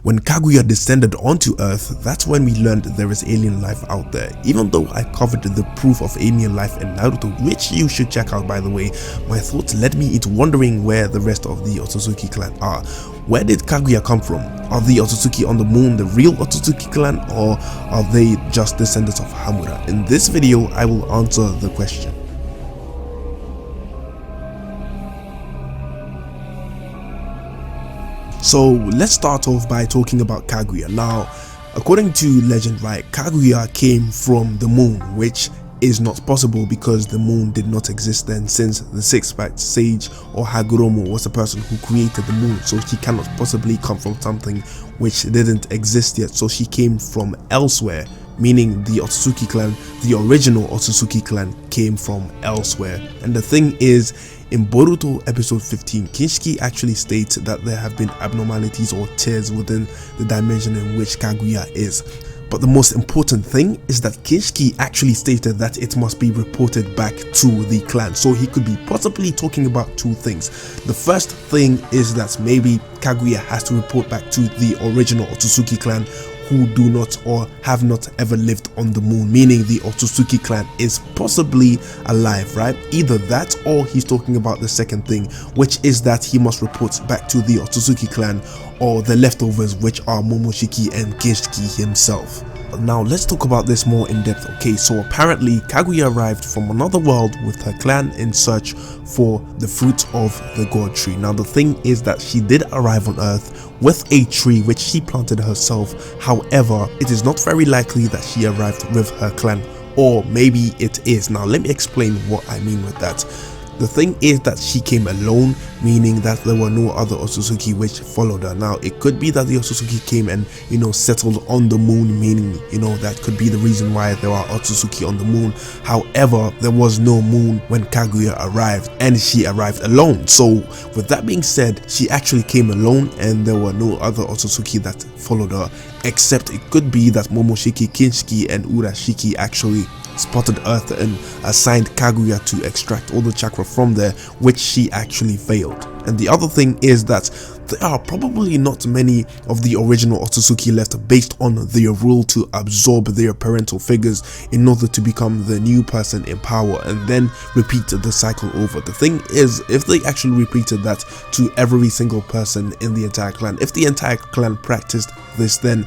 When Kaguya descended onto Earth, that's when we learned there is alien life out there. Even though I covered the proof of alien life in Naruto, which you should check out by the way, my thoughts led me into wondering where the rest of the Otsutsuki clan are. Where did Kaguya come from? Are the Otsutsuki on the moon the real Otsutsuki clan, or are they just descendants of Hamura? In this video, I will answer the question. So let's start off by talking about Kaguya. Now, according to legend, right, Kaguya came from the moon, which is not possible because the moon did not exist then, since the six-pack sage or hagoromo was the person who created the moon, so she cannot possibly come from something which didn't exist yet. So she came from elsewhere, meaning the Otsutsuki clan, the original Otsutsuki clan, came from elsewhere. And the thing is, in Boruto episode 15, Kinshiki actually states that there have been abnormalities or tears within the dimension in which Kaguya is. But the most important thing is that Kinshiki actually stated that it must be reported back to the clan. So he could be possibly talking about two things. The first thing is that maybe Kaguya has to report back to the original Otsutsuki clan, who do not or have not ever lived on the moon, meaning the Otsutsuki clan is possibly alive, right? Either that, or he's talking about the second thing, which is that he must report back to the Otsutsuki clan or the leftovers, which are Momoshiki and Kinshiki himself. Now let's talk about this more in depth. Okay, so apparently Kaguya arrived from another world with her clan in search for the fruit of the god tree. Now the thing is that she did arrive on Earth with a tree which she planted herself. However, it is not very likely that she arrived with her clan, or maybe it is. Now let me explain what I mean with that. The thing is that she came alone, meaning that there were no other Otsutsuki which followed her. Now it could be that the Otsutsuki came and settled on the moon, meaning that could be the reason why there are Otsutsuki on the moon. However, there was no moon when Kaguya arrived, and she arrived alone. So with that being said, she actually came alone and there were no other Otsutsuki that followed her, except it could be that Momoshiki, Kinshiki and Urashiki actually spotted Earth and assigned Kaguya to extract all the chakra from there, which she actually failed. And the other thing is that there are probably not many of the original Otsutsuki left, based on their rule to absorb their parental figures in order to become the new person in power and then repeat the cycle over. The thing is, if they actually repeated that to every single person in the entire clan, if the entire clan practiced this, then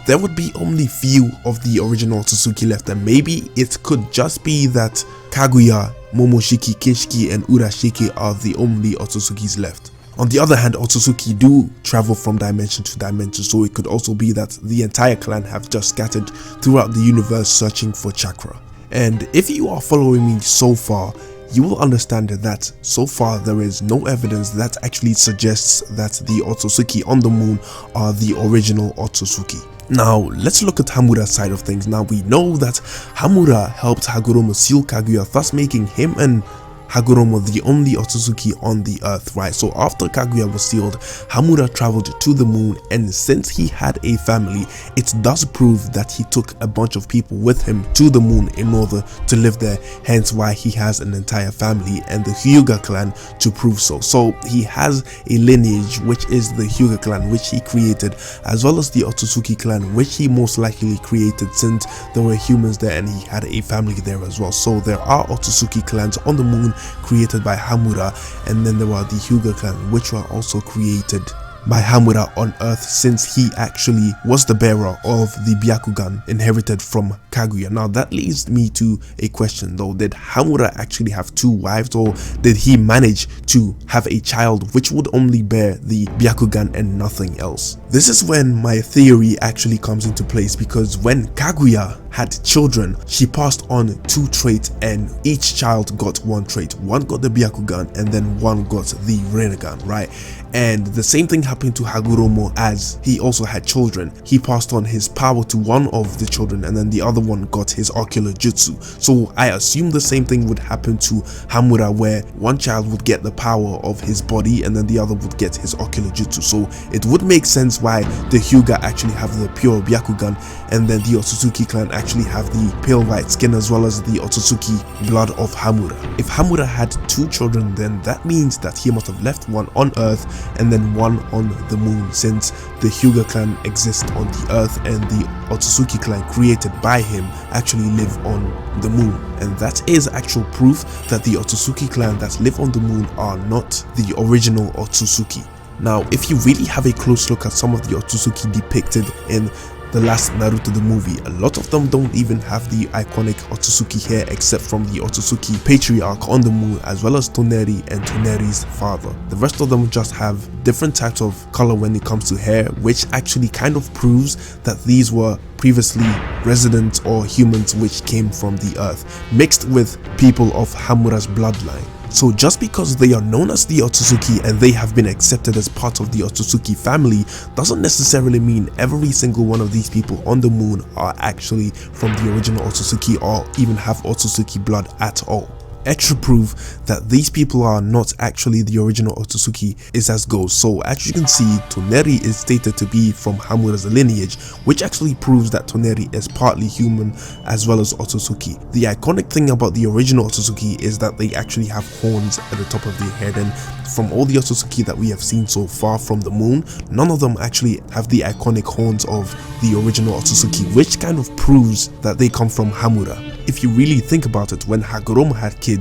there would be only few of the original Otsutsuki left, and maybe it could just be that Kaguya, Momoshiki, Kinshiki and Urashiki are the only Otsutsukis left. On the other hand, Otsutsuki do travel from dimension to dimension, so it could also be that the entire clan have just scattered throughout the universe searching for chakra. And if you are following me so far, you will understand that so far there is no evidence that actually suggests that the Otsutsuki on the moon are the original Otsutsuki. Now let's look at Hamura's side of things. Now we know that Hamura helped Hagoromo seal Kaguya, thus making him and Hagoromo the only Otsutsuki on the earth, right? So after Kaguya was sealed, Hamura traveled to the moon, and since he had a family, it does prove that he took a bunch of people with him to the moon in order to live there, hence why he has an entire family and the Hyuga clan to prove so. So he has a lineage, which is the Hyuga clan, which he created, as well as the Otsutsuki clan, which he most likely created since there were humans there and he had a family there as well. So there are Otsutsuki clans on the moon created by Hamura, and then there are the Hyuga clan, which were also created by Hamura on Earth, since he actually was the bearer of the Byakugan inherited from Kaguya. Now that leads me to a question though: did Hamura actually have two wives, or did he manage to have a child which would only bear the Byakugan and nothing else? This is when my theory actually comes into place, because when Kaguya had children, she passed on two traits, and each child got one trait. One got the Byakugan and then one got the Rinnegan, right? And the same thing happened to Hagoromo, as he also had children. He passed on his power to one of the children, and then the other one got his ocular jutsu. So I assume the same thing would happen to Hamura, where one child would get the power of his body and then the other would get his ocular jutsu. So it would make sense why the Hyuga actually have the pure Byakugan, and then the Otsutsuki clan actually actually have the pale white skin as well as the Otsutsuki blood of Hamura. If Hamura had 2 children, then that means that he must have left one on Earth and then one on the moon, since the Hyuga clan exists on the Earth and the Otsutsuki clan created by him actually live on the moon. And that is actual proof that the Otsutsuki clan that live on the moon are not the original Otsutsuki. Now, if you really have a close look at some of the Otsutsuki depicted in the last Naruto the movie, a lot of them don't even have the iconic Otsutsuki hair except from the Otsutsuki patriarch on the moon as well as Toneri and Toneri's father. The rest of them just have different types of color when it comes to hair, which actually kind of proves that these were previously residents or humans which came from the earth, mixed with people of Hamura's bloodline. So just because they are known as the Otsutsuki and they have been accepted as part of the Otsutsuki family doesn't necessarily mean every single one of these people on the moon are actually from the original Otsutsuki or even have Otsutsuki blood at all. Extra proof that these people are not actually the original Otsutsuki is as goes. So as you can see, Toneri is stated to be from Hamura's lineage, which actually proves that Toneri is partly human as well as Otsutsuki. The iconic thing about the original Otsutsuki is that they actually have horns at the top of their head, and from all the Otsutsuki that we have seen so far from the moon, none of them actually have the iconic horns of the original Otsutsuki, which kind of proves that they come from Hamura. If you really think about it, when Hagoromo had kids,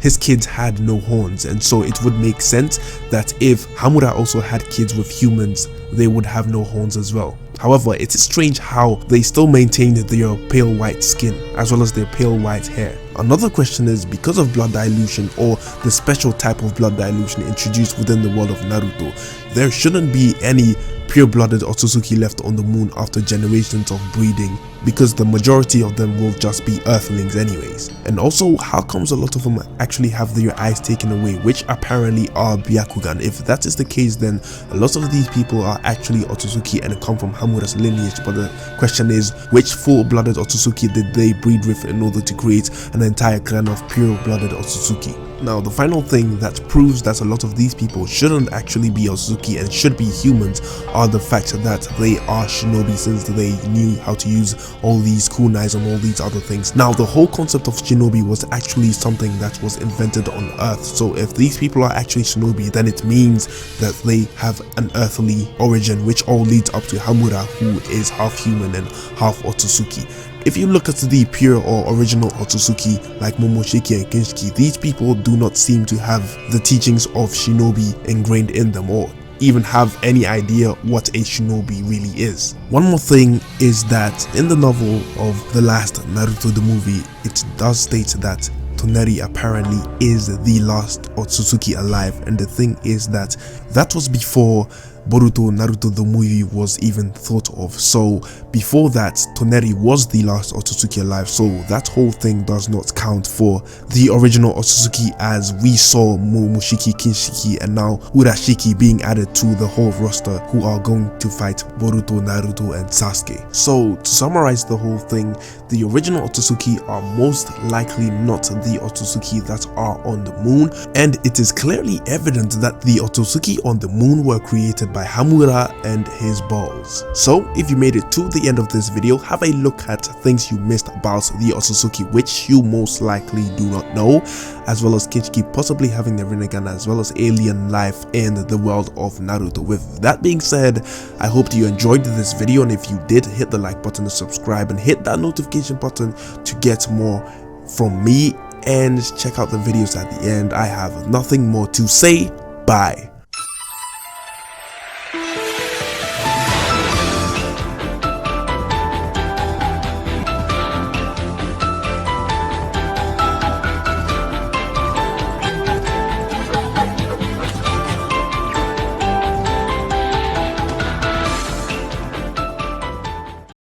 his kids had no horns, and so it would make sense that if Hamura also had kids with humans, they would have no horns as well. However, it is strange how they still maintained their pale white skin as well as their pale white hair. Another question is, because of blood dilution or the special type of blood dilution introduced within the world of Naruto, there shouldn't be any pure-blooded Otsutsuki left on the moon after generations of breeding, because the majority of them will just be earthlings anyways. And also, how comes a lot of them actually have their eyes taken away, which apparently are Byakugan? If that is the case, then a lot of these people are actually Otsutsuki and come from Hamura's lineage, but the question is, which full-blooded Otsutsuki did they breed with in order to create an entire clan of pure-blooded Otsutsuki? Now, the final thing that proves that a lot of these people shouldn't actually be Otsutsuki and should be humans are the fact that they are shinobi, since they knew how to use all these kunais and all these other things. Now, the whole concept of shinobi was actually something that was invented on Earth, so if these people are actually shinobi, then it means that they have an earthly origin, which all leads up to Hamura, who is half human and half Otsutsuki. If you look at the pure or original Otsutsuki like momoshiki and kinshiki, these people do not seem to have the teachings of shinobi ingrained in them or even have any idea what a shinobi really is. One more thing is that in the novel of the last Naruto the movie, it does state that Toneri apparently is the last Otsutsuki alive, and the thing is that that was before Boruto Naruto the movie was even thought of. So before that, Toneri was the last Otsutsuki alive, so that whole thing does not count for the original Otsutsuki, as we saw momoshiki, kinshiki and now urashiki being added to the whole roster who are going to fight Boruto, Naruto and Sasuke. So to summarize the whole thing, the original Otsutsuki are most likely not the Otsutsuki that are on the moon, and it is clearly evident that the Otsutsuki on the moon were created by Hamura and his balls. So if you made it to the end of this video, have a look at things you missed about the Otsutsuki which you most likely do not know, as well as Kinshiki possibly having the Rinnegan, as well as alien life in the world of Naruto. With that being said, I hope you enjoyed this video, and if you did, hit the like button to subscribe and hit that notification button to get more from me, and check out the videos at the end. I have nothing more to say. Bye.